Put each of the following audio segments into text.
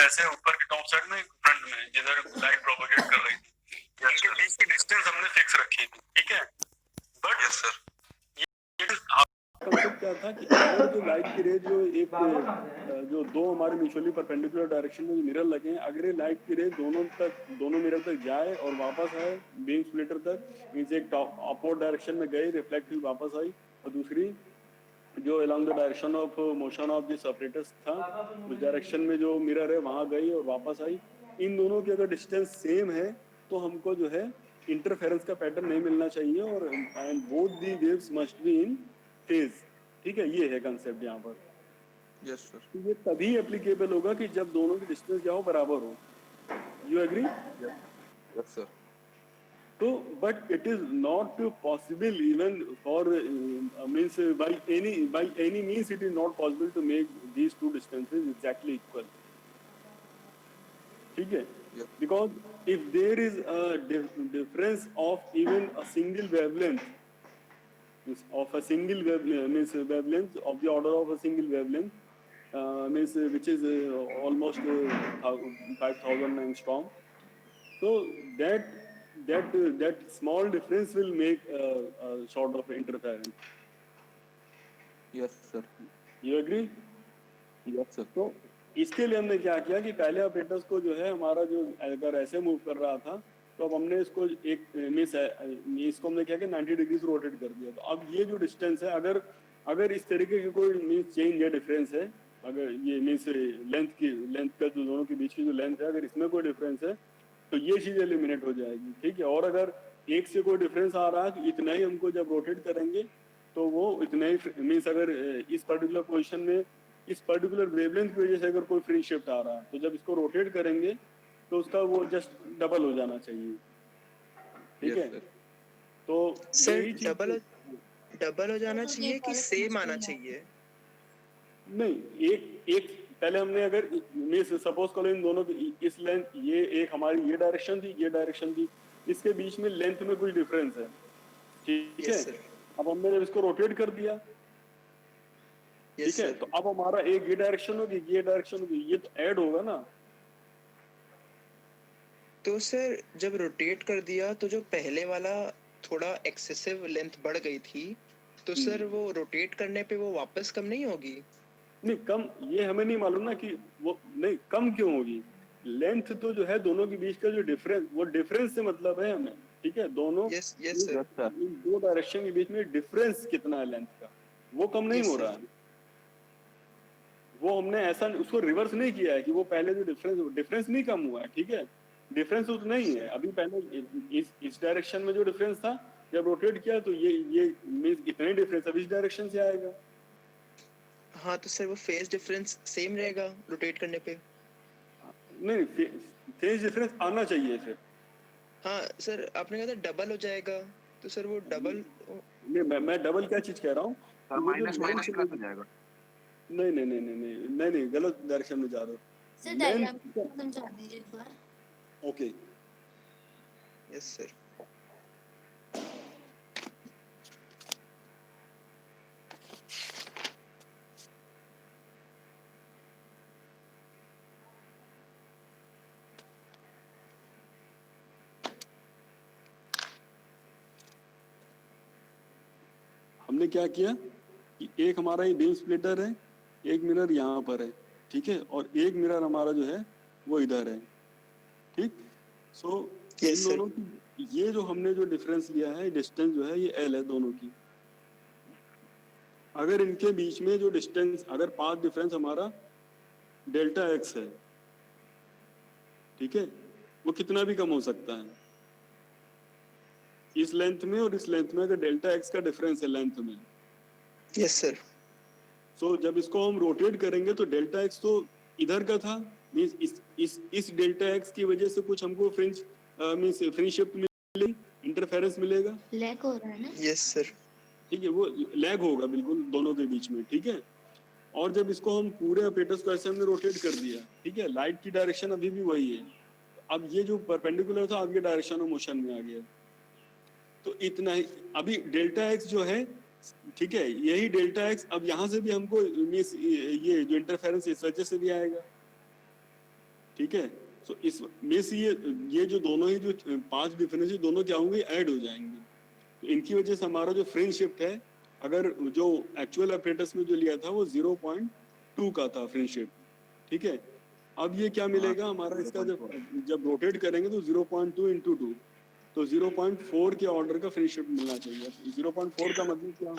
ऐसे ऊपर की टॉप साइड में फ्रंट में जिधर लाइट प्रोपेगेट कर रही थी, इनके बीच की डिस्टेंस हमने फिक्स रखी थी, ठीक है। बट यस सर, कंसेप्ट क्या था कि अगर जो लाइट की रे जो एक जो दो हमारे म्यूचुअली परपेंडिकुलर डायरेक्शन में मिरर लगे हैं, अगर ये लाइट की रे दोनों मिरर तक जाए और वापस आए बीम स्प्लिटर तक, मींस एक अपवर्ड डायरेक्शन में गई, रिफ्लेक्ट हुई, वापस आई, और दूसरी जो along the direction of motion of the separators था, उस डायरेक्शन में जो मिरर है वहां गई और वापस आई, इन दोनों की अगर डिस्टेंस सेम है तो हमको जो है इंटरफेरेंस का पैटर्न नहीं मिलना चाहिए, और and both the waves must be in phase, ठीक है। ये है कंसेप्ट यहाँ पर। Yes sir. तो ये तभी एप्लीकेबल होगा कि जब दोनों की डिस्टेंस क्या हो, बराबर हो। You agree? Yes sir. So, but it is not possible even for means by any means it is not possible to make these two distances exactly equal. ठीक है? Because if there is a difference of even a single wavelength, of a single means wavelength of the order of a single wavelength, means which is almost 5,000 angstrom. So that small difference will make a sort of interference. Yes sir. You agree? Yes sir. तो इसके लिए हमने क्या किया कि पहले operators को जो है हमारा जो अगर ऐसे मूव कर रहा था, तो अब हमने इसको एक इसको हमने क्या किया 90 डिग्री से रोटेट कर दिया। तो अब ये जो डिस्टेंस है, अगर इस तरीके की कोई मीन्स चेंज या डिफरेंस है, अगर ये मीन्स लेंथ का जो दोनों के बीच की जो लेंथ है, अगर इसमें कोई डिफरेंस है तो ये चीज एलिमिनेट हो जाएगी, ठीक है। और अगर एक से कोई डिफरेंस आ रहा है तो इतना ही हमको जब रोटेट करेंगे तो वो इतना ही मीन्स अगर इस पर्टिकुलर पोजीशन में इस पर्टिकुलर वेवलेंथ की वजह से अगर कोई फ्री शिफ्ट आ रहा है तो जब इसको रोटेट करेंगे तो उसका वो जस्ट डबल हो जाना चाहिए, ठीक है। तो सर डबल हो जाना चाहिए कि सेम आना चाहिए? नहीं, एक पहले हमने अगर मीन्स सपोज करो इन दोनों की इस लेंथ, ये एक हमारी ये डायरेक्शन थी, ये डायरेक्शन थी, इसके बीच में लेंथ में कुछ डिफरेंस है, ठीक है। अब हमने जब इसको रोटेट कर दिया, ठीक है, तो अब हमारा एक ये डायरेक्शन होगी, ये डायरेक्शन होगी, ये तो ऐड होगा ना। तो सर जब रोटेट कर दिया तो जो पहले वाला थोड़ा एक्सेसिव लेंथ बढ़ गई थी, तो सर वो रोटेट करने पे वो वापस कम नहीं होगी? नहीं कम, ये हमें नहीं मालूम ना कि वो नहीं कम क्यों होगी। लेंथ तो जो है दोनों के बीच का जो डिफरेंस, वो डिफरेंस से मतलब है हमें, ठीक है। दोनों दो डायरेक्शन के बीच में डिफरेंस कितना है लेंथ का, वो कम नहीं हो रहा है। वो हमने ऐसा उसको रिवर्स नहीं किया है कि वो पहले जो डिफरेंस नहीं कम हुआ है, ठीक है। डिफरेंस उतना ही है। अभी पहले इस डायरेक्शन में जो डिफरेंस था, जब रोटेट किया तो ये मींस इतने डिफरेंस अब इस डायरेक्शन से आएगा। हाँ, तो सर वो फेज डिफरेंस सेम रहेगा रोटेट करने पे? नहीं, फेज डिफरेंस आना चाहिए फिर। हाँ सर, आपने कहा था डबल हो जाएगा, तो सर वो डबल नहीं, मैं डबल क्या चीज कह रहा हूँ, माइनस प्लस हो जाएगा। नहीं, गलत डायरेक्शन में जा रहे हो सर। डायग्राम समझा दीजिए एक बार। Okay, yes sir. हमने क्या किया कि एक हमारा ये बीम स्प्लिटर है, एक मिरर यहाँ पर है, ठीक है, और एक मिरर हमारा जो है वो इधर है, ठीक। सो इन दोनों की ये जो हमने जो डिफरेंस लिया है, डिस्टेंस जो है ये L है दोनों की। अगर इनके बीच में जो डिस्टेंस, अगर पाथ डिफरेंस हमारा डेल्टा x है, ठीक है, वो कितना भी कम हो सकता है इस लेंथ में और इस लेंथ में। अगर डेल्टा x का डिफरेंस है लेंथ में, यस सर। सो जब इसको हम रोटेट करेंगे तो डेल्टा x तो इधर का था, मींस इस डेल्टा x की वजह से कुछ हमको फ्रिंज मींस फ्रिंज शिफ्ट मिलेगी, इंटरफेरेंस मिलेगा, लैग हो रहा है ना। Yes sir. ठीक है, वो लैग होगा बिल्कुल दोनों के बीच में, ठीक है। और जब इसको हम पूरे ऑपरेटर्स को ऐसे हमने रोटेट कर दिया, ठीक है, लाइट की डायरेक्शन अभी भी वही है। अब ये जो परपेंडिकुलर था अब ये डायरेक्शन ऑफ मोशन में आ गया, तो इतना ही। अभी डेल्टा एक्स जो है, ठीक है, यही डेल्टा एक्स अब यहाँ से भी हमको ये जो इंटरफेरेंस इस वजह से भी आएगा, ठीक है। सो इस में से ये जो दोनों ही जो 5 डिफरेंस दोनों क्या होंगे, ऐड हो जाएंगे। तो इनकी वजह से हमारा जो फ्रिंज शिफ्ट है, अगर जो एक्चुअल अपरेटस में जो लिया था वो 0.2 का था फ्रिंज शिफ्ट, ठीक है। अब ये क्या मिलेगा हमारा, इसका जब रोटेट करेंगे तो 0.2 इंटू 2, तो 0.4 के ऑर्डर का फ्रिंज शिफ्ट मिलना चाहिए। 0.4 का मतलब क्या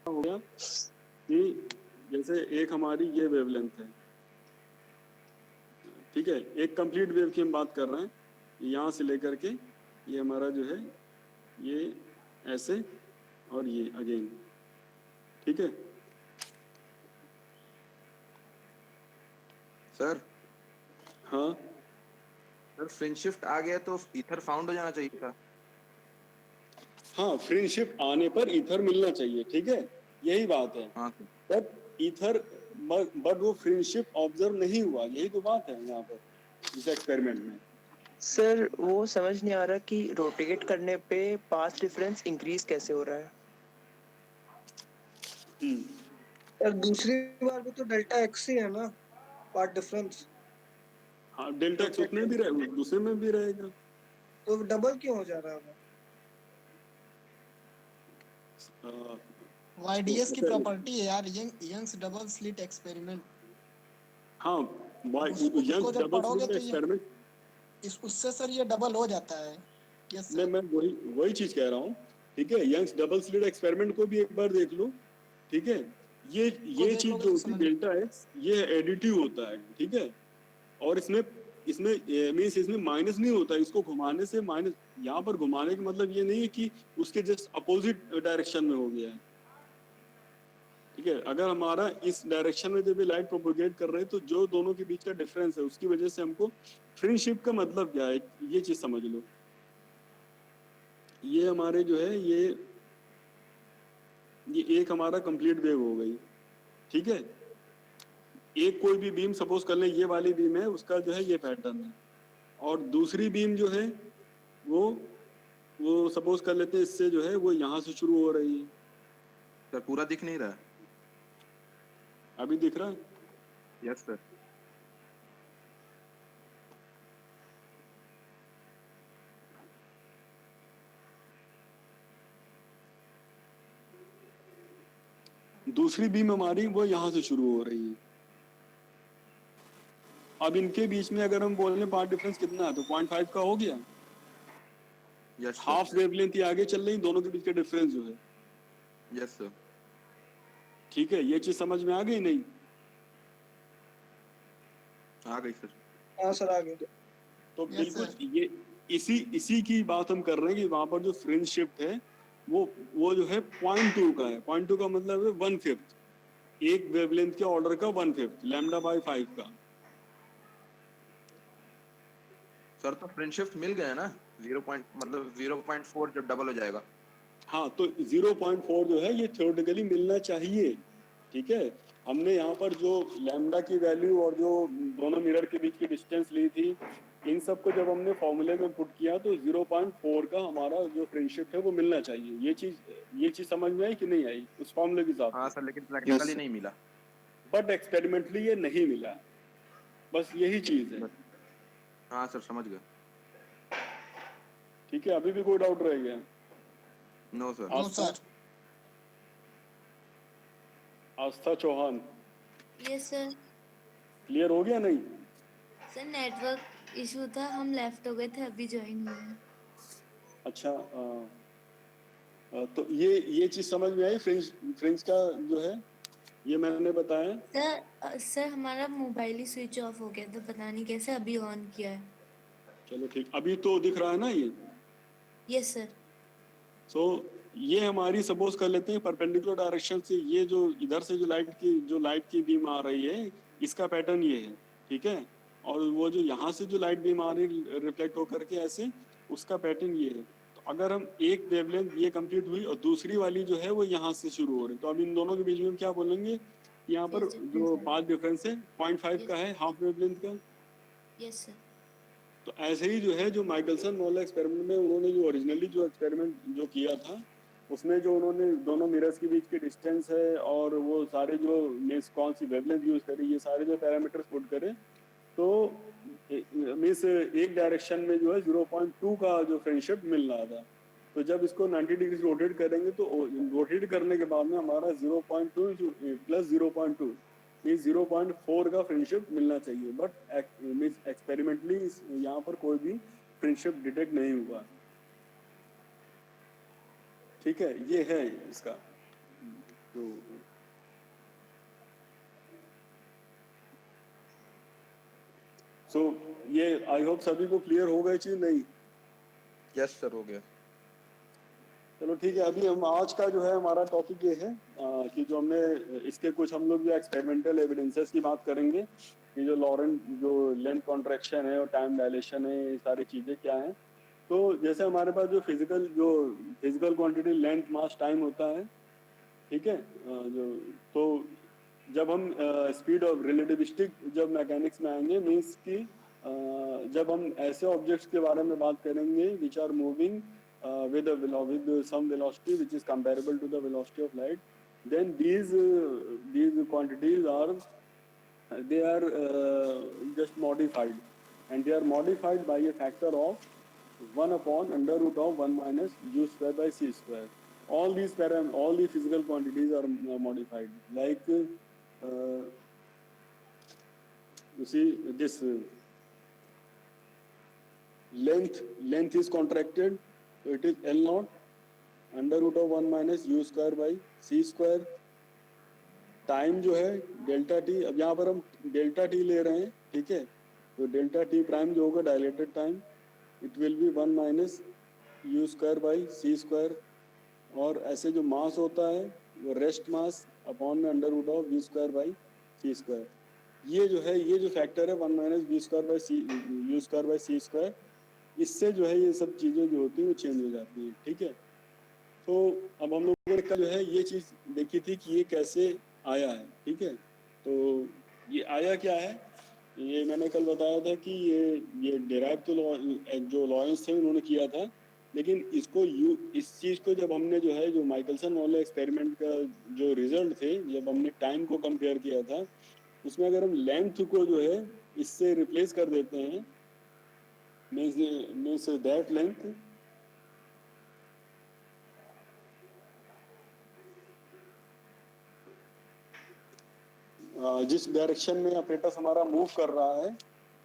हो गया कि जैसे एक हमारी ये वेवलेंथ है, ठीक है, एक कंप्लीट वेव की हम बात कर रहे हैं, यहाँ से लेकर के ये हमारा जो है ये ऐसे और ये अगेन, ठीक है। सर हाँ सर फ्रिंज शिफ्ट आ गया तो ईथर फाउंड हो जाना चाहिए था। हाँ, फ्रिंज शिफ्ट आने पर ईथर मिलना चाहिए, ठीक है, यही बात है। हाँ सर। बट ईथर बट वो फ्रिंज शिफ्ट ऑब्जर्व नहीं हुआ, यही तो बात है यहाँ पर इस एक्सपेरिमेंट में। सर वो समझ नहीं आ रहा कि रोटेट करने पे पाथ डिफरेंस इंक्रीज कैसे हो रहा है। सर दूसरी बार भी तो डेल्टा एक्स ही है ना पार्ट डिफरेंस, हाँ, डेल्टा एक्स उसमें भी रहे, दूसरे में भी रहेगा। तो डबल क्यों हो जा रहा है? YDS की प्रॉपर्टी है यार, यंग्स डबल स्लिट एक्सपेरिमेंट। हाँ, उसको जब पढ़ोगे तो ये एक्सपेरिमेंट, उससे सर ये डबल हो जाता है। Yes sir. मैं वही चीज कह रहा हूँ, ठीक है। यंग्स डबल स्लिट एक्सपेरिमेंट को भी एक बार देख लो, ठीक है। ये चीज जो होती है डेल्टा एक्स, ये एडिटिव होता है, ठीक है। और इसमें मींस इसमें माइनस नहीं होता, इसको घुमाने से माइनस, यहाँ पर घुमाने का मतलब ये नहीं है कि उसके जस्ट अपोजिट डायरेक्शन में हो गया है, ठीक है। अगर हमारा इस डायरेक्शन में जब ये लाइट प्रोपोगेट कर रहे हैं तो जो दोनों के बीच का डिफरेंस है उसकी वजह से हमको फ्रिंज शिफ्ट का मतलब क्या है, ये चीज समझ लो। ये हमारे जो है ये एक हमारा कंप्लीट वेव हो गई, ठीक है। एक कोई भी बीम सपोज कर लें, ये वाली बीम है, उसका जो है ये पैटर्न है, और दूसरी बीम जो है वो सपोज कर लेते हैं इससे जो है वो यहाँ से शुरू हो रही है। सर पूरा दिख नहीं रहा। अभी दिख रहा है? Yes sir. दूसरी बीम हमारी वो यहाँ से शुरू हो रही है। अब इनके बीच में अगर हम बोल रहे पार्ट डिफरेंस कितना है तो 0.5 का हो गया। यस हाफ वेवलेंथ ही आगे चल रही, दोनों के बीच का डिफरेंस जो है। Yes sir. ठीक है, ये चीज समझ में आ गई नहीं? आ गई सर। हाँ सर आ गया। तो Yes, बिल्कुल sir. ये इसी की बात हम कर रहे हैं कि वहां पर जो फ्रिंज शिफ्ट है वो जो है 0.2 का है। 0.2 का मतलब है 1/5, एक वेवलेंथ के ऑर्डर का 1/5 λ/5 का। सर तो फ्रिंज शिफ्ट मिल गया ना, 0.4 जब डबल हो जाएगा। हाँ, तो 0.4 जो है ये थ्योरेटिकली मिलना चाहिए, ठीक है। हमने यहाँ पर जो लैम्डा की वैल्यू और जो दोनों मिरर के बीच की डिस्टेंस ली थी, इन सब को जब हमने फॉर्मूले में पुट किया तो 0.4 का हमारा जो फ्रेंडशिप है वो मिलना चाहिए। ये चीज समझ में आई कि नहीं आई उस फॉर्मूले के साथ? हाँ सर, लेकिन प्रैक्टिकली नहीं मिला। बट एक्सपेरिमेंटली ये नहीं मिला, बस यही चीज है। हाँ सर समझ गया। ठीक है, अभी भी कोई डाउट रह गया? No sir. No sir. Aastha Chauhan, yes sir. Clear हो गया नहीं? सर नेटवर्क इशू था, हम लेफ्ट हो गए थे, अभी ज्वाइन हुए हैं। अच्छा, तो ये चीज समझ में आई? फ्रिंज का जो है ये मैंने बताया। सर हमारा मोबाइल ही स्विच ऑफ हो गया था, पता नहीं कैसे, अभी ऑन किया है। चलो ठीक, अभी तो दिख रहा है ना ये? Yes sir. सो ये हमारी सपोज कर लेते हैं परपेंडिकुलर डायरेक्शन से, ये जो इधर से जो लाइट की बीम आ रही है इसका पैटर्न ये है, ठीक है। और वो जो यहाँ से जो लाइट बीम आ रही है रिफ्लेक्ट होकर के ऐसे, उसका पैटर्न ये है। तो अगर हम एक वेवलेंथ ये कंप्लीट हुई और दूसरी वाली जो है वो यहाँ से शुरू हो रही, तो अब इन दोनों के बीच में हम क्या बोलेंगे? यहाँ पर जो पाथ डिफरेंस है 0.5 का है, हाफ वेवलेंथ का। Yes sir. तो ऐसे ही जो है जो माइकलसन मोरेल एक्सपेरिमेंट में उन्होंने जो ओरिजिनली जो एक्सपेरिमेंट जो किया था, उसमें जो उन्होंने दोनों मिरर्स के बीच की डिस्टेंस है और वो सारे जो मींस कौन सी वेवलेंथ यूज करी, ये सारे जो पैरामीटर्स पुट करें, तो मीन्स एक डायरेक्शन में जो है 0.2 का जो फ्रेंडशिप मिल रहा था, तो जब इसको 90 डिग्री रोटेट करेंगे तो रोटेट करने के बाद में हमारा 0.2 प्लस 0.2 मीन्स 0.4 का फ्रेंडशिप मिलना चाहिए, बट मीन्स एक्सपेरिमेंटली यहाँ पर कोई भी फ्रेंडशिप डिटेक्ट नहीं हुआ। ठीक है, ये है इसका तो ये आई होप सभी को क्लियर हो गई चीज नहीं? यस सर, हो गया। चलो ठीक है, अभी हम आज का जो है हमारा टॉपिक ये है कि जो हमने इसके कुछ हम लोग जो एक्सपेरिमेंटल एविडेंसेस की बात करेंगे कि जो लॉरेंट जो लेंथ कॉन्ट्रैक्शन है और टाइम डायलेशन है, ये सारी चीजें क्या हैं। तो जैसे हमारे पास जो physical quantity length mass time होता है, ठीक है, तो जब हम स्पीड ऑफ रिलेटिविस्टिक जब मैकेनिक्स में आएंगे, मीन्स कि जब हम ऐसे ऑब्जेक्ट्स के बारे में बात करेंगे which are moving with some velocity which is comparable to the velocity of light, then these quantities are just modified, and they are modified by a factor of 1 upon under root of 1 minus u square by c square. All these physical quantities are modified, like you see this length is contracted, so it is L naught under root of 1 minus u square by c square. Time जो है delta T, अब यहाँ पर हम delta T ले रहे हैं, ठीक है, तो डेल्टा टी प्राइम जो होगा dilated time, it will be 1 minus U square by C square, और ऐसे जो मास होता है वो रेस्ट मास अपॉन में under root of V square by C square. ये जो है, ये जो फैक्टर है 1 minus V square by C U square by C square, इससे जो है ये सब चीज़ें जो होती हैं वो चेंज हो जाती हैं, ठीक है। तो अब हम लोगों ने जो है ये चीज़ देखी थी कि ये कैसे आया है, ठीक है। तो ये आया क्या है, ये मैंने कल बताया था कि ये डेराइव तो जो लॉरेंस थे उन्होंने किया था, लेकिन इसको इस चीज़ को जब हमने जो है जो माइकलसन वाले एक्सपेरिमेंट का जो रिजल्ट थे, जब हमने टाइम को कंपेयर किया था, उसमें अगर हम लेंथ को जो है इससे रिप्लेस कर देते हैं, means that length जिस डायरेक्शन में अपरेटस हमारा मूव कर रहा है,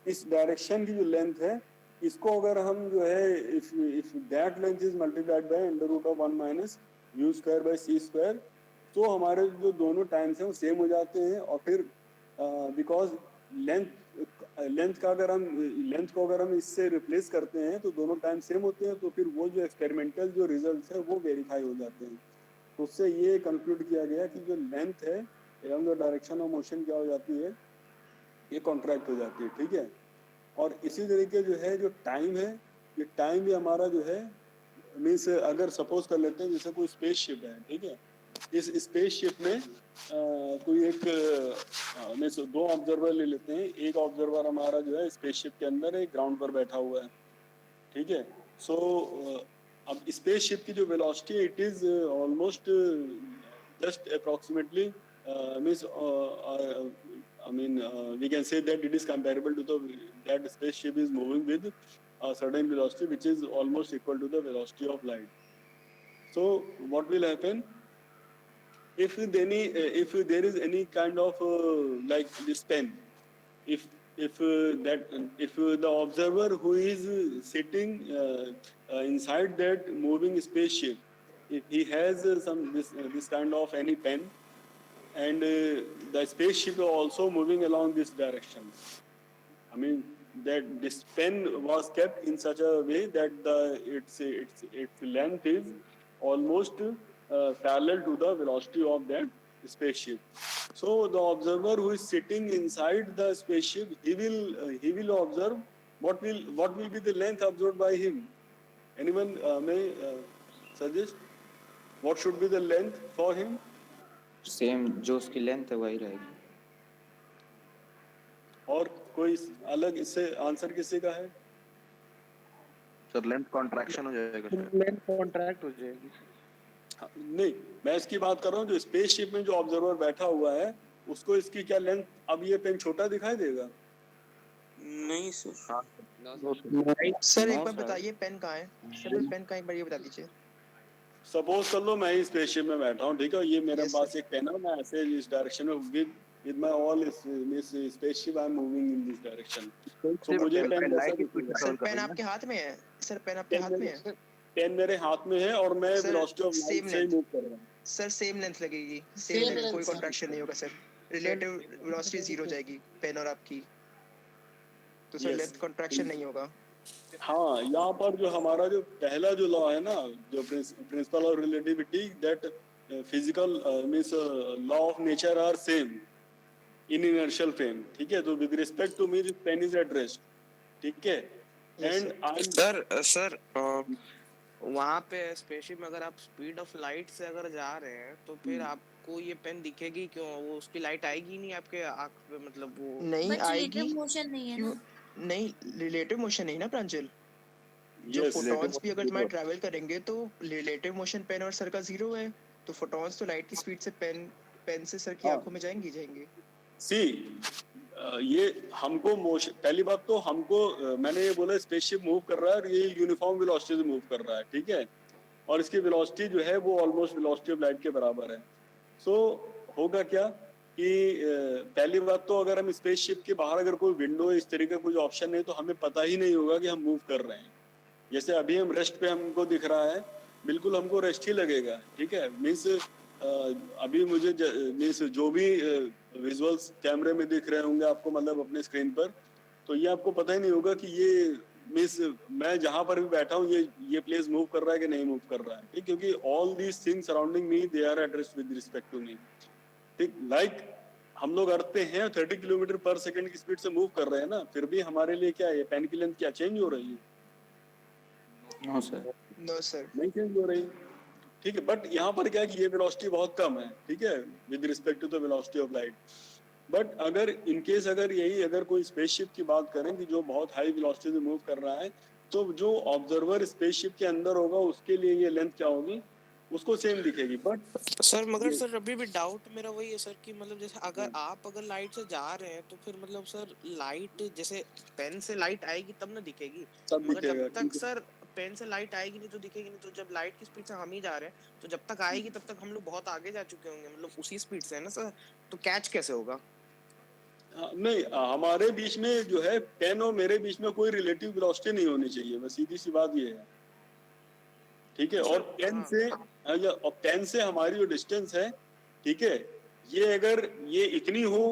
इस डायरेक्शन की जो लेंथ है, इसको अगर हम जो है if that length is multiplied by under root of 1 minus U square by C square, तो हमारे जो दोनों टाइम्स हैं वो सेम हो जाते हैं। और फिर बिकॉज लेंथ को अगर हम इससे रिप्लेस करते हैं तो दोनों टाइम सेम होते हैं, तो फिर वो जो एक्सपेरिमेंटल जो रिजल्ट्स है वो वेरीफाई हो जाते हैं। तो उससे ये कंक्लूड किया गया कि जो लेंथ है एवं जो डायरेक्शन ऑफ मोशन क्या हो जाती है, ये कॉन्ट्रैक्ट हो जाती है, ठीक है। और इसी तरीके जो है जो टाइम है, ये टाइम भी हमारा जो है मीन्स अगर सपोज कर लेते हैं जैसे कोई स्पेसशिप है, ठीक है, इस स्पेसशिप में कोई एक मीन्स 2 ऑब्जर्वर ले लेते हैं। एक ऑब्जर्वर हमारा जो है स्पेसशिप के अंदर एक ग्राउंड पर बैठा हुआ है, ठीक है। सो अब स्पेसशिप की जो velocity it is almost just approximately means I mean we can say that it is comparable to that spaceship is moving with a certain velocity which is almost equal to the velocity of light. So what will happen if there is any kind of like this pen, if the observer who is sitting inside that moving spaceship, if he has this kind of any pen, and the spaceship is also moving along this direction, I mean that this pen was kept in such a way that its length is almost parallel to the velocity of that spaceship. So the observer who is sitting inside the spaceship, he will observe what will be the length observed by him. Anyone may suggest what should be the length for him? Same जो उसकी length है वही रहेगी। और कोई अलग इससे answer किसी का है? सर लेंथ कॉन्ट्रैक्शन हो जाएगा, लेंथ कॉन्ट्रैक्ट हो जाएगी। नहीं, मैं इसकी बात कर रहा हूँ जो स्पेसशिप में जो ऑब्जर्वर बैठा हुआ है उसको इसकी क्या लेंथ, अब ये पेन छोटा दिखाई देगा नहीं सर। हाँ सर एक नो बार सर। बताइए पेन कहाँ है? सर पेन कहाँ है, एक बार ये बता दीजिए। सपोज कर लो मैं ही स्पेसशिप में बैठा हूँ, ठीक है, ये मेरे Yes, पास sir. एक पेन है, मैं ऐसे इस डायरेक्शन में with my all this spaceship I am moving in this direction, तो मुझे पेन कैसा लाइट की स्पीड से दिखेगा? ट्रेवल सर कर पेन रही है आपके हाथ में है? सर पेन आपके पेन हाथ में मेरे है? पेन मेरे हाथ में है और मैं sir velocity of light same से ही लेंथ, मूव कर रहा हूँ। सर सेम लेंथ लगेगी, सेम Same लेंथ, length, कोई sir. कॉन्ट्रैक्शन नहीं होगा सर। रिलेटिव वेलोसिटी जीरो जाएगी पेन और आपकी, तो सर यस, लेंथ कॉन्ट्रैक्शन नहीं होगा। हाँ, यहाँ पर जो हमारा जो पहला जो लॉ है ना, जो principle of relativity, that physical means law of nature are same in inertial frame, ठीक है, तो with respect to me this pen is at rest, ठीक है, Yes, and sir. I am sir वहाँ पे स्पेसशिप में अगर आप स्पीड ऑफ लाइट से अगर जा रहे हैं तो फिर आपको ये पेन दिखेगी क्यों? वो उसकी लाइट आएगी नहीं आपके आँख पे, मतलब वो नहीं बट आएगी रिलेटिव मोशन नहीं है क्यों? ना। नहीं, रिलेटिव मोशन नहीं ना प्रांजल। जो यस, फोटॉन्स भी अगर तुम्हारे ट्रैवल करेंगे तो रिलेटिव मोशन पेन और सर का जीरो है, तो फोटॉन्स तो लाइट की स्पीड से पेन से सर की हाँ। आंखों में जाएंगे। सी ये हमको मोशन, पहली बात तो हमको मैंने ये बोला स्पेसशिप मूव कर रहा है और ये यूनिफॉर्म वेलोसिटी से मूव कर रहा है, ठीक है, और इसकी वेलोसिटी जो है वो ऑलमोस्ट वेलोसिटी ऑफ लाइट के बराबर है। सो होगा क्या कि पहली बात तो अगर हम स्पेसशिप के बाहर अगर कोई विंडो इस तरीके का कोई ऑप्शन नहीं तो हमें पता ही नहीं होगा कि हम मूव कर रहे हैं। जैसे अभी हम रेस्ट पे हमको दिख रहा है, बिल्कुल हमको रेस्ट ही लगेगा, ठीक है, मीन्स अभी मुझे मीन्स जो भी विजुअल्स कैमरे में दिख रहे होंगे आपको, मतलब अपने स्क्रीन पर, तो ये आपको पता ही नहीं होगा कि ये मीन्स मैं जहां पर भी बैठा हूँ ये प्लेस मूव कर रहा है कि नहीं मूव कर रहा है, ठीक, क्योंकि all these things surrounding me they are at rest with respect to me, ठीक, लाइक हम लोग अर्थ पे हैं 30 किलोमीटर पर सेकंड की स्पीड से मूव कर रहे हैं ना, फिर भी हमारे लिए क्या है, पेन की लेंथ क्या चेंज हो रही है? No sir. No sir. नहीं चेंज हो रही, ठीक है, बट यहाँ पर क्या है कि ये वेलोसिटी बहुत कम है, ठीक है, with respect to the velocity of light, but अगर इन केस अगर कोई स्पेसशिप की बात करें कि जो बहुत हाई वेलोसिटी से मूव कर रहा है, तो जो ऑब्जर्वर स्पेसशिप के अंदर होगा उसके लिए ये लेंथ क्या होगी, उसको सेम दिखेगी, बट सर मगर सर अभी भी डाउट मेरा वही है सर कि मतलब जैसे अगर लाइट से जा रहे हैं तो फिर मतलब सर लाइट जैसे पेन से लाइट आएगी तब ना दिखेगी, सब मगर दिखेगा, जब तक ठीक है। सर पेन से लाइट आएगी नहीं तो दिखेगी नहीं, तो जब लाइट की स्पीड से हम ही जा रहे हैं तो जब तक आएगी तब तक हम लोग बहुत आगे जा चुके होंगे, मतलब उसी स्पीड से है ना सर, तो कैच कैसे होगा? नहीं, हमारे बीच में जो है पेन और मेरे बीच में कोई रिलेटिव वेलोसिटी नहीं होनी चाहिए, बस सीधी सी बात ये है, ठीक है, और पेन से हमारी जो डिस्टेंस है, ठीक है, ये अगर ये इतनी हो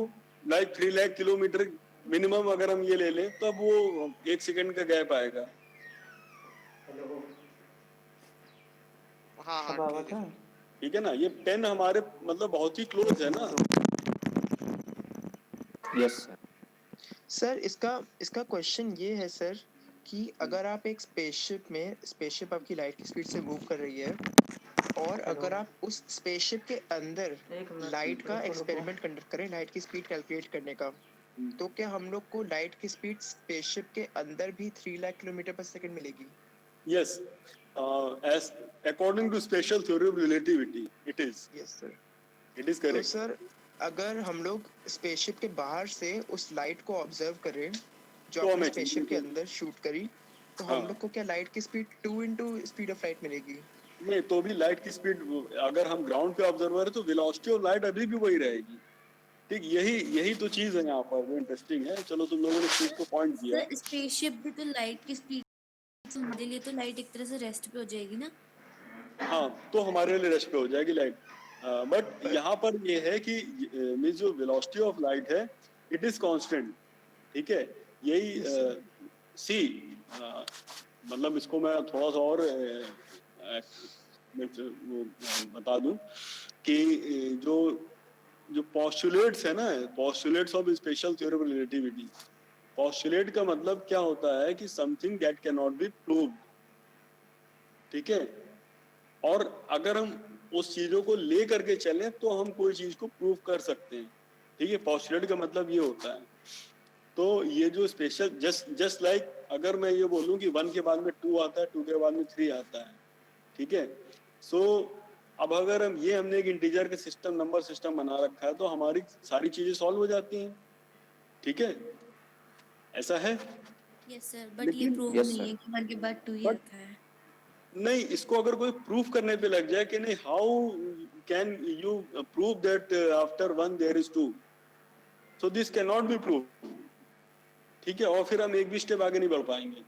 लाइक 3 लाख किलोमीटर मिनिमम अगर हम ये ले लें तब वो 1 सेकंड का गैप आएगा। हाँ ठीक है ना, ये पेन हमारे मतलब बहुत ही क्लोज है ना। Yes sir. सर इसका क्वेश्चन ये है सर कि अगर आप एक स्पेसशिप आपकी लाइट की स्पीड से मूव कर रही है और अगर आप उस स्पेसशिप के अंदर लाइट का एक्सपेरिमेंट कंडक्ट करें, लाइट की स्पीड कैलकुलेट करने का, तो क्या हम लोग को लाइट की स्पीड स्पेसशिप के अंदर भी 3 लाख किलोमीटर पर सेकंड मिलेगी? Yes, as according to special theory of relativity it is तो correct। सर अगर हम लोग स्पेसशिप के बाहर से उस लाइट को ऑब्जर्व करें जो तो आपने हमें स्पेसशिप के अंदर शूट करी, तो हम लोग को क्या लाइट की speed 2 into speed of light मिलेगी? नहीं, तो भी लाइट की स्पीड अगर हम ग्राउंड पे ऑब्जर्वर है तो वेलोसिटी ऑफ लाइट अभी भी वही रहेगी, ठीक, यही तो चीज है यहाँ पर जो इंटरेस्टिंग है। चलो तुम लोगों ने इस चीज को पॉइंट दिया। सर स्पेसशिप भी तो लाइट की स्पीड, हमारे लिए तो लाइट एक तरह से रेस्ट पे हो जाएगी ना। हाँ, तो हमारे लिए रेस्ट पे हो जाएगी लाइट, बट यहाँ पर ये है कि मींस जो वेलोसिटी ऑफ लाइट है इट इज कांस्टेंट, ठीक है, यही सी मतलब इसको मैं थोड़ा सा और बता दूं कि जो पोस्टुलेट्स है ना, postulates of special theory of relativity, postulate का मतलब क्या होता है कि something that can not be proved, ठीक है, और अगर हम उस चीजों को ले करके चलें तो हम कोई चीज को प्रूव कर सकते हैं, ठीक है, पोस्टुलेट का मतलब ये होता है। तो ये जो स्पेशल जस्ट लाइक अगर मैं ये बोलूं कि 1 के बाद में 2 आता है, 2 के बाद में 3 आता है, ठीक है, सो अब अगर हमने एक इंटीजर का सिस्टम, नंबर सिस्टम बना रखा है तो हमारी सारी चीजें सॉल्व हो जाती हैं, ठीक है, ऐसा है? यस सर, बट ये लेकिन प्रूव Yes, नहीं sir. है कि 1 के बाद 2 ही But- आता है। नहीं, इसको अगर कोई प्रूफ करने पे लग जाए कि नहीं, how can you prove that after 1 there is 2, so this can not be prove. ठीक है, और फिर हम एक भी स्टेप आगे नहीं बढ़ पाएंगे।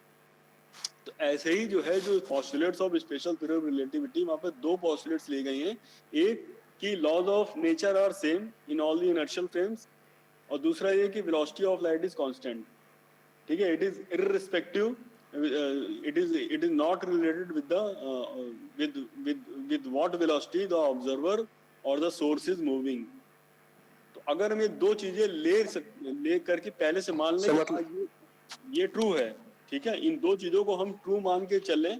तो ऐसे ही जो है, जो postulates of special theory of relativity, वहां पे 2 पोस्टुलेट्स ली गई हैं। एक कि laws of nature are same in all the inertial frames, और दूसरा ये कि velocity of light is constant. ठीक है, it is irrespective, it is not related with the with what velocity the observer or the source is moving। तो अगर हम ये 2 चीजें ले करके पहले से मान लें कि हाँ, ये ट्रू है, ठीक है, इन 2 चीजों को हम ट्रू मान के चले,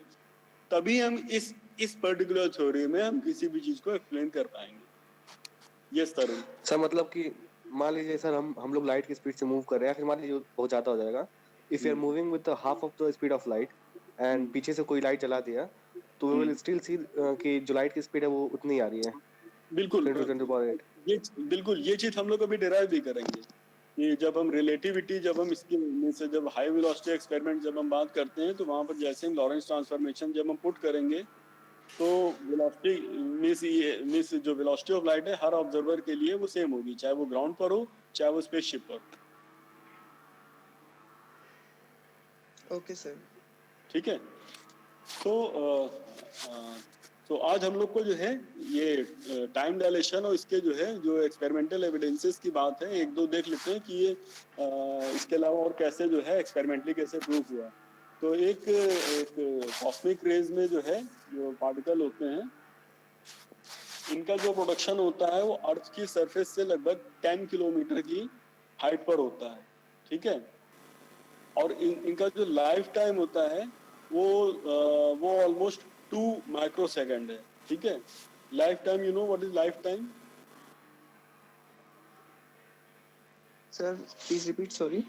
तभी हम इस पर्टिकुलर थ्योरी में हम किसी भी चीज को एक्सप्लेन कर पाएंगे। यस तरुण। सर मतलब कि मान लीजिए सर, हम लोग लाइट की स्पीड से मूव कर रहे हैं, फिर मान लीजिए बहुत ज्यादा हो जाएगा, if you are moving with half of the speed of light and पीछे से कोई लाइट चला दिया, तो वी विल स्टिल सी कि जो लाइट की स्पीड है वो उतनी आ रही है। बिल्कुल, 10 to 10 to power 8। ये चीज हम लोग अभी डिराइव भी करेंगे। ये जब हम रिलेटिविटी, जब हम इसके में से जब हाई वेलोसिटी एक्सपेरिमेंट जब हम बात करते हैं, तो वहां पर जैसे हम लॉरेंस ट्रांसफॉर्मेशन जब हम पुट करेंगे, तो वेलोसिटी मींस जो वेलोसिटी ऑफ लाइट है हर ऑब्जर्वर के लिए वो सेम होगी, चाहे वो ग्राउंड पर हो, चाहे वो स्पेसशिप पर। Okay sir. ठीक है, तो आज हम लोग को जो है ये टाइम डायलेशन और इसके जो है जो एक्सपेरिमेंटल एविडेंसेस की बात है, 1-2 देख लेते हैं कि ये इसके अलावा और कैसे जो है एक्सपेरिमेंटली कैसे प्रूव हुआ। तो एक कॉस्मिक रेज में जो है जो पार्टिकल होते हैं, इनका जो प्रोडक्शन होता है वो अर्थ की सरफेस से लगभग 10 किलोमीटर की हाइट पर होता है। ठीक है, और इनका जो लाइफ टाइम होता है वो ऑलमोस्ट 2 माइक्रोसेकंड है। ठीक है, life time, you know what is life time? Sir please repeat, sorry.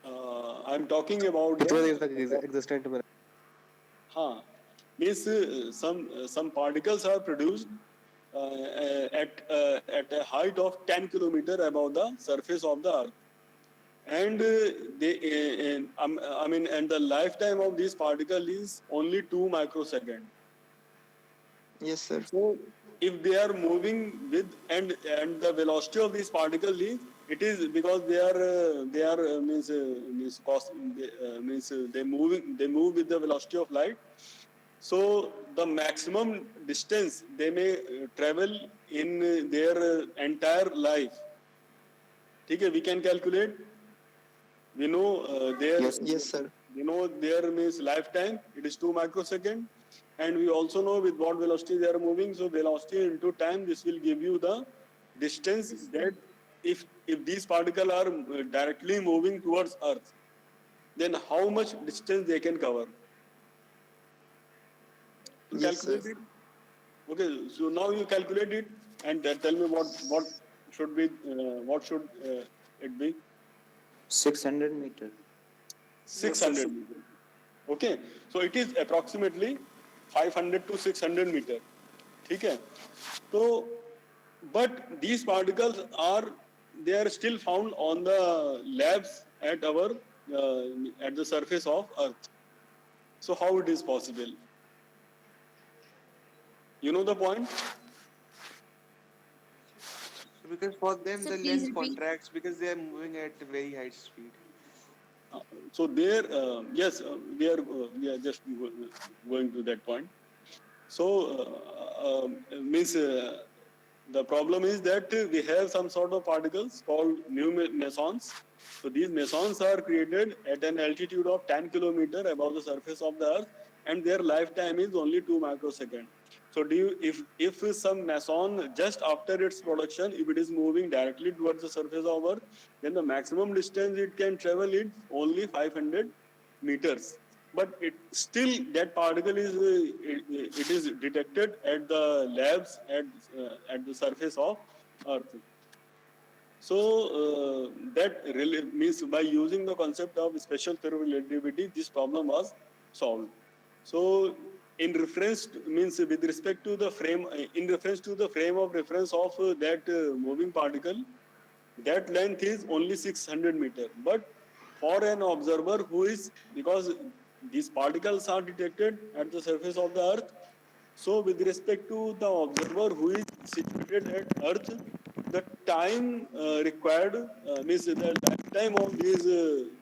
I am talking about कितने देर तक एग्जिस्टेंट में? हाँ, means some particles are produced at a height of 10 kilometer above the surface of the earth, and and the lifetime of these particle is only 2 microsecond. Yes sir. So if they are moving with and the velocity of these particles is, it is because they move with the velocity of light. So the maximum distance they may travel in their entire life. ठीक है, we can calculate. We know their Yes, sir. We know their means lifetime. It is 2 microsecond, and we also know with what velocity they are moving. So velocity into time, this will give you the distance that if these particles are directly moving towards Earth, then how much distance they can cover. To Yes, calculate sir. it. Okay, so now you calculate it and tell me what should be it be? 600 meter. 600 meter. Okay, so it is approximately 500 to 600 meter. ठीक है, तो but these particles they are still found on the labs at the surface of Earth. So how it is possible? You know the point? Because for them So the please lens repeat. contracts because they are moving at very high speed. So there, yes, we are just going to that point. So means the problem is that we have some sort of particles called mu mesons. So these mesons are created at an altitude of 10 kilometer above the surface of the Earth, and their lifetime is only 2 microseconds. So if some meson just after its production, if it is moving directly towards the surface of Earth, then the maximum distance it can travel is only 500 meters. But still that particle is it is detected at the labs at the surface of Earth. So that really means by using the concept of special theory of relativity, this problem was solved. So in reference means with respect to the frame, in reference to the frame of reference of that moving particle, that length is only 600 meter. But for an observer who is, because these particles are detected at the surface of the earth, so with respect to the observer who is situated at earth, the time required means the lifetime of these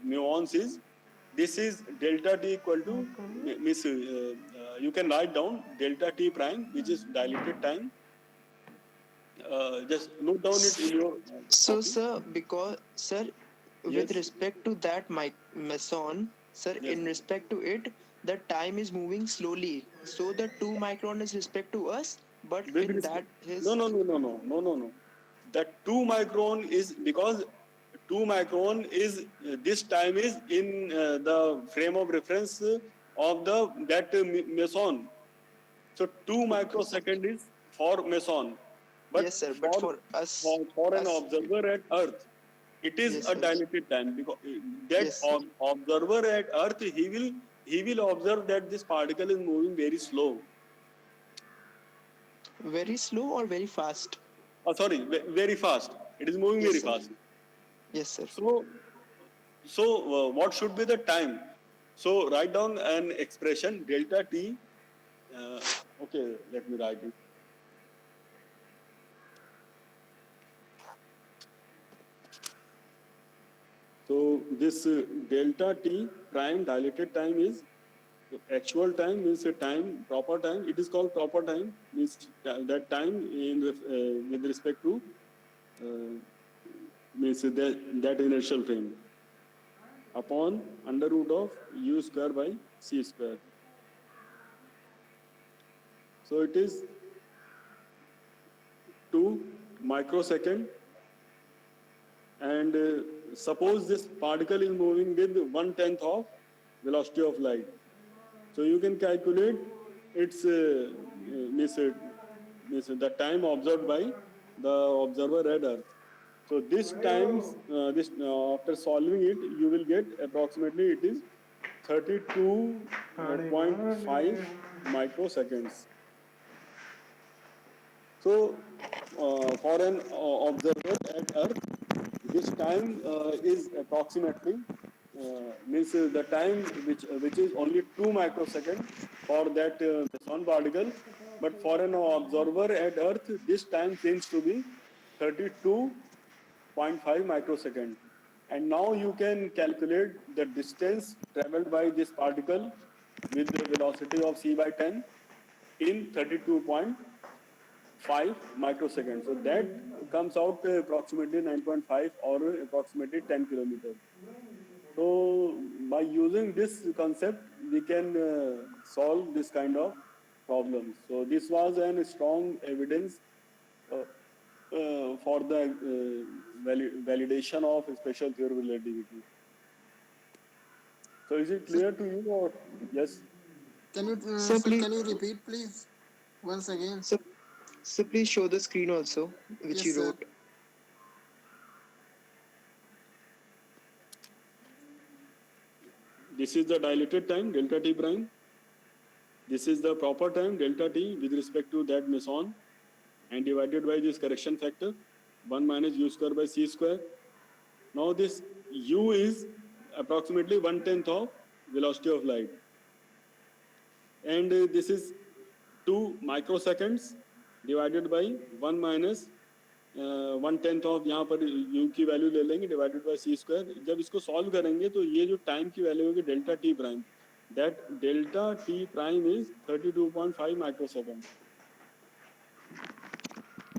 muons is, this is delta t equal to means you can write down delta t prime, which is dilated time. Just note down it in your So, copy. sir, because, sir, with Yes. respect to that meson, sir, Yes. in respect to it, the time is moving slowly. So the 2 micron is respect to us, but With in respect, that his no. That 2 micron is because 2 micron is this time is in the frame of reference of the that meson. So 2 microsecond is for meson, but yes, sir. But for us, for an observer at Earth, it is yes, a sir. dilated time because that Yes, sir. observer at Earth he will observe that this particle is moving very slow. Very slow or very fast? Oh, sorry, very fast. It is moving Yes, very sir. fast. Yes, sir. So what should be the time? So write down an expression delta t. Okay, let me write it. So this delta t prime dilated time is actual time, means a time, proper time. It is called proper time, means that time with respect to means that inertial frame upon under root of u square by c square. So it is 2 microsecond, and suppose this particle is moving with 1/10 of velocity of light. So you can calculate its means the time observed by the observer at Earth. So this times after solving it, you will get approximately it is 32.5 microseconds. So for an observer at Earth, this time is approximately means the time which is only 2 microseconds for that sun particle, but for an observer at Earth, this time seems to be 32.5 microseconds. And now you can calculate the distance traveled by this particle with the velocity of c by 10 in 32.5 microseconds. So that comes out approximately 9.5 or approximately 10 kilometers. So by using this concept, we can solve this kind of problems. So this was a strong evidence for the validation of special theory relativity. So is it clear to you, or yes? Can you, Sir, sir, please, can you repeat, please, once again? so please show the screen also, which Yes, you sir. wrote. This is the dilated time, delta t prime. This is the proper time, delta t, with respect to that meson, and divided by this correction factor, 1 minus u square by c square. Now this u is approximately 1/10 of velocity of light. And this is 2 microseconds divided by 1 minus 1/10 of, यहाँ पर u की value ले लेंगे divided by c square. जब इसको solve करेंगे तो ये जो टाइम की वैल्यू होगी delta t prime, that delta t prime is 32.5 microsecond.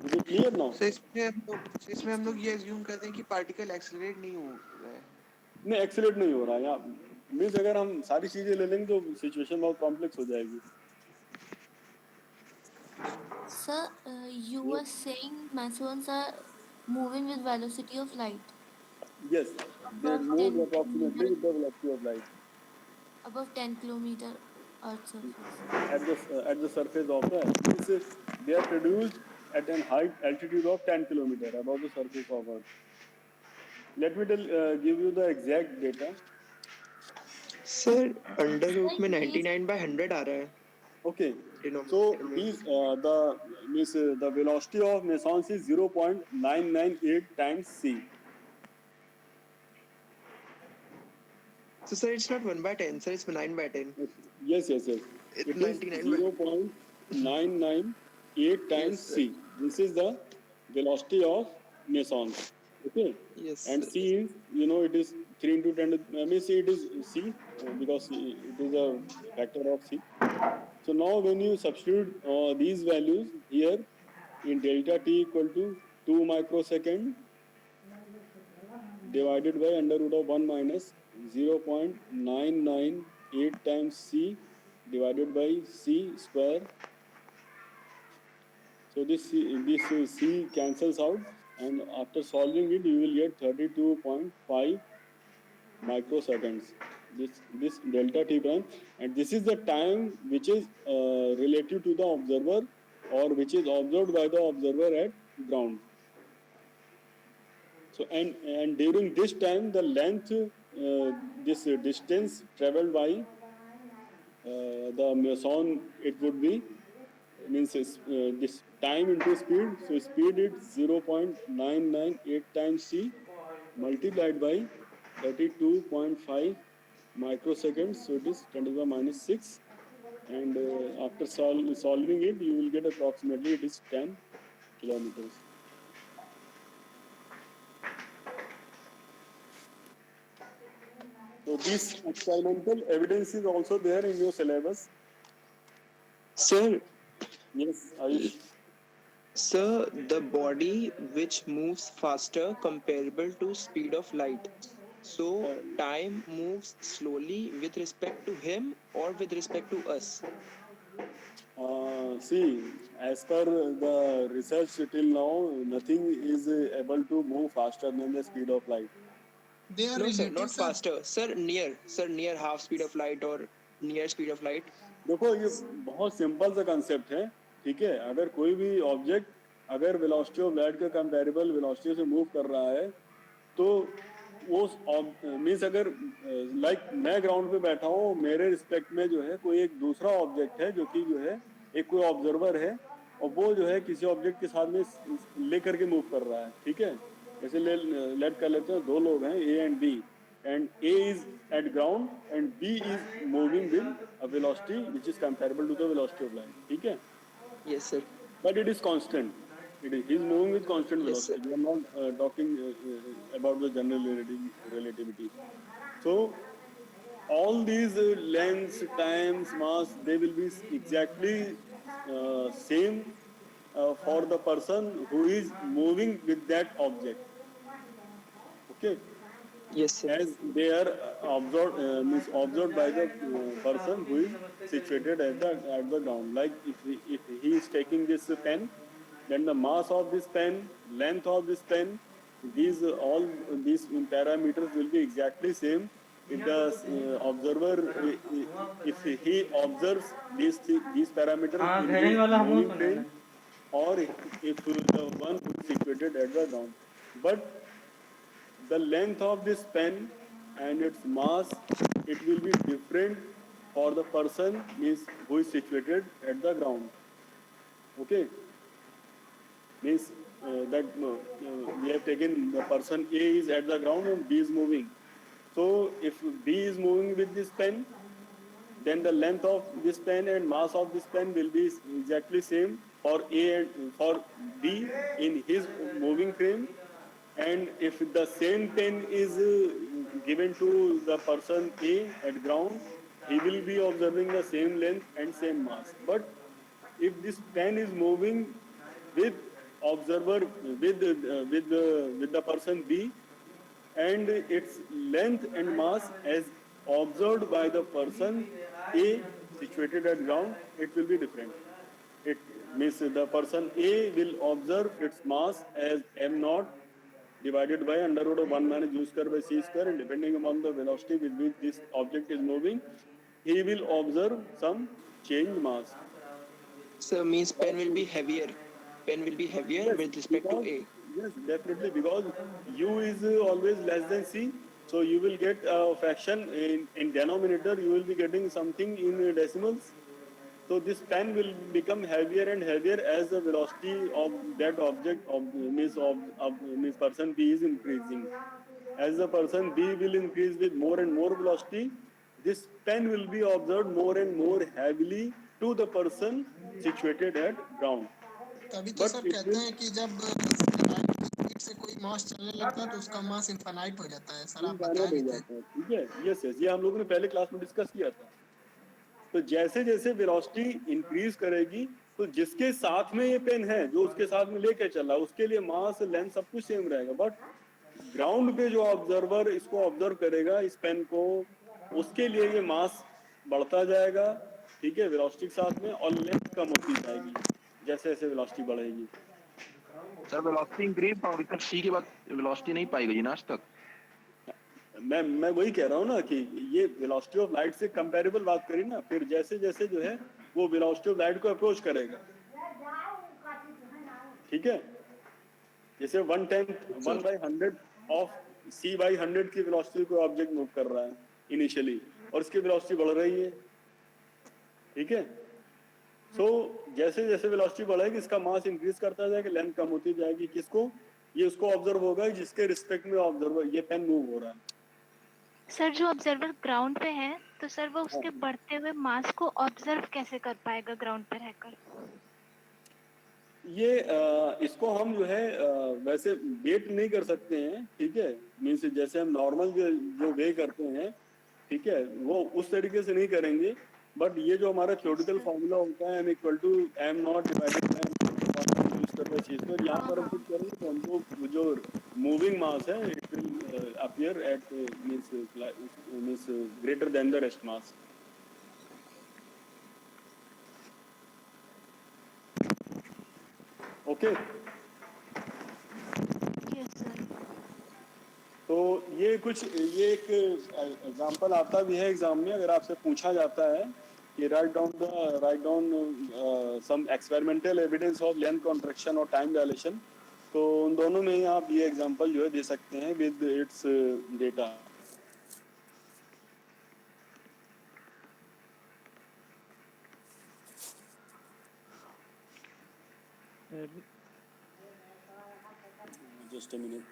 Is it clear now? So इसमें हम लोग ये assume करते हैं कि particle accelerate नहीं हो रहा है. नहीं, एक्सीलरेट नहीं हो रहा है यहाँ. मीन्स अगर हम सारी चीजें ले लेंगे तो सिचुएशन बहुत कॉम्प्लेक्स हो जाएगी. Sir, you were saying mesons are moving with velocity of light Yes, they above move 10 approximately with kilometer, the velocity of light above 10 kilometer Earth surface. at the surface of the Earth. Means they are produced at an height altitude of 10 kilometer above the surface of Earth. Let me give you the exact data. Sir under root में Sir, ये 99 by 100 आ रहा है. Okay. Denom- So denominator. these the velocity of mesons is 0.998 times c. So sir, it's not 1 by 10, sir, it's 9 by 10. Yes. It's It is 99 by 0.998 times Yes, sir. c. This is the velocity of mesons. Okay. Yes, And sir. c is, it is 3 into 10. Means it is c because it is a factor of c. So now when you substitute these values here in delta t equal to 2 microsecond divided by under root of 1 minus 0.998 times c divided by c square. So this c cancels out, and after solving it you will get 32.5 microseconds. This delta t prime, and this is the time which is relative to the observer, or which is observed by the observer at ground. So and during this time the length, this distance traveled by the meson, it would be, means this time into speed. So speed is 0.998 times c multiplied by 32.5 microseconds. So it is 10 to the minus 6, and after solving it you will get approximately it is 10 kilometers. So this experimental evidence is also there in your syllabus. Sir, Yes, Ayush. sir, the body which moves faster comparable to speed of light. So time moves slowly with respect to him or with respect to us. See, as per the research till now, nothing is able to move faster than the speed of light. They are No, sir, relative, not sir. faster. Sir, near half speed of light or near speed of light. देखो ये बहुत simple सा concept है, ठीक है. अगर कोई भी ऑब्जेक्ट अगर वेलोसिटी ऑफ लाइट के कंपैरेबल वेलोसिटी से मूव कर रहा है, तो वो मीन्स अगर लाइक मैं ग्राउंड पे बैठा हूँ, मेरे रिस्पेक्ट में जो है कोई एक दूसरा ऑब्जेक्ट है जो कि जो है एक कोई ऑब्जर्वर है, और वो जो है किसी ऑब्जेक्ट के साथ में लेकर के मूव कर रहा है, ठीक है. जैसे लेट कर लेते हैं, दो लोग हैं A and B, and A is at ground and B is moving with a velocity which is comparable to the velocity of light. ठीक है? Yes, sir. But it is constant. He is moving with constant Yes, velocity. We are not talking about the general relativity. So all these lengths, times, mass, they will be exactly same for the person who is moving with that object. Okay. Yes, sir. As they are observed by the person who is situated at the ground. Like if he is taking this pen, then the mass of this pen, length of this pen, all these parameters will be exactly same. If the observer, if he observes these parameters in his moving frame, or if the one who is situated at the ground, but the length of this pen and its mass, it will be different for the person who is situated at the ground. Okay, means that we have taken the person A is at the ground and B is moving. So if B is moving with this pen, then the length of this pen and mass of this pen will be exactly same for A and for B in his moving frame. And if the same pen is given to the person A at ground, he will be observing the same length and same mass. But if this pen is moving with observer with the person B, and its length and mass as observed by the person A situated at ground, it will be different. It means the person A will observe its mass as m naught divided by under root of 1 minus u square by c square, and depending upon the velocity with which this object is moving, he will observe some change mass. So means pen will be heavier. Pen will be heavier Yes, with respect to because, A. yes, definitely, because u is always less than c, so you will get a fraction in denominator. You will be getting something in decimals. So this pen will become heavier and heavier as the velocity of that object means person B is increasing. As the person B will increase with more and more velocity, this pen will be observed more and more heavily to the person situated at ground. तभी तो But sir it कहते will हैं कि जब light की speed से कोई मास चलने लगता है तो उसका मास इनफाइनाइट हो जाता है सर, आप बताए इनफाइनाइट हो भी थे। जाता है, ठीक है। यस यस, ये हम लोगों ने पहले क्लास में डिस्कस किया था। तो जैसे जैसे वेलोसिटी इंक्रीज करेगी, तो जिसके साथ में ये पेन है, जो उसके साथ में लेके चला, उसके लिए मास लेंथ सब कुछ सेम रहेगा। बट ग्राउंड पे जो ऑब्जर्वर इसको ऑब्जर्व करेगा इस पेन को, उसके लिए ये मास बढ़ता जाएगा, ठीक है, वेलोसिटी के साथ में, और लेंथ कम होती जाएगी जैसे जैसे वेलोसिटी बढ़ेगी। सर वेलोसिटी इंक्रीज होगी तक सी के बाद वेलोसिटी नहीं पाई गई ना आज तक। मैं वही कह रहा हूँ ना कि ये वेलोसिटी ऑफ लाइट से कंपैरेबल बात करी ना, फिर जैसे जैसे जो है वो वेलोसिटी ऑफ लाइट को अप्रोच करेगा, ठीक है। जैसे 1/100 ऑफ c/100 की वेलोसिटी को ऑब्जेक्ट मूव कर रहा है इनिशियली, और इसकी वेलोसिटी बढ़ रही है, ठीक है। सो जैसे जैसे वेलोसिटी बढ़ेगी इसका मास इंक्रीज करता जाएगा, लेंथ कम होती जाएगी। किसको? ये उसको ऑब्जर्व होगा जिसके रिस्पेक्ट में ऑब्जर्वर ये पेन मूव हो रहा है। सर जो ऑब्जर्वर ग्राउंड पे है तो सर वो उसके बढ़ते हुए मास को ऑब्जर्व कैसे कर पाएगा ग्राउंड पे रहकर? ये इसको हम जो है वैसे वेट नहीं कर सकते हैं, ठीक है। मीन्स जैसे हम नॉर्मल जो वे करते हैं, ठीक है, वो उस तरीके से नहीं करेंगे। बट ये जो हमारा थ्योरेटिकल फॉर्मूला होता है m/m0 डिवाइडेड बाय यूज करते हैं चीज पर, यहाँ पर हम कुछ करेंगे तो हमको जो मूविंग मास है it will appear eight means greater than the rest mass. Okay yes sir. तो ये एक एग्जांपल आता भी है एग्जाम में, अगर आपसे पूछा जाता है कि write down some experimental evidence of length contraction और टाइम डायलेशन, तो उन दोनों में ही आप ये एग्जांपल जो है दे सकते हैं with its data. Just a minute.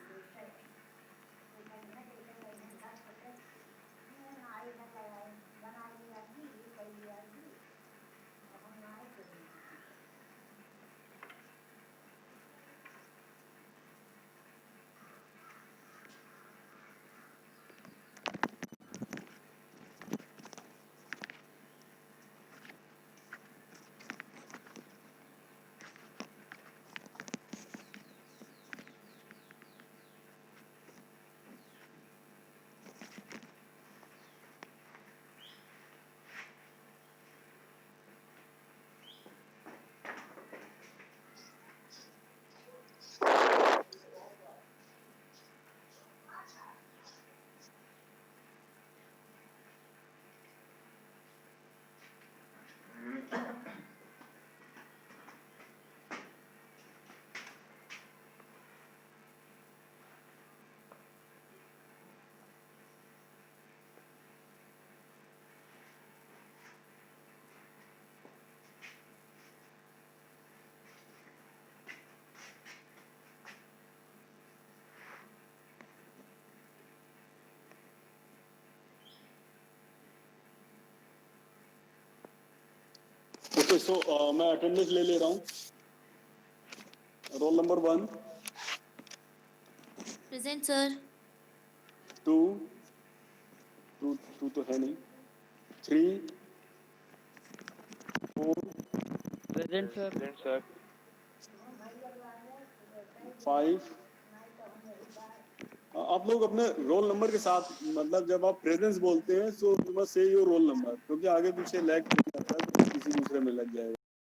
Okay, so मैं अटेंडेंस ले रहा हूँ। Roll number 1 present sir. 2 तो है नहीं, 3 4 प्रेजेंट सर। 5। आप लोग अपने रोल नंबर के साथ, मतलब जब आप प्रेजेंस बोलते हैं so you must say your roll number, क्योंकि आगे पीछे लैग हो जाता है तो किसी दूसरे में लग जाएगा।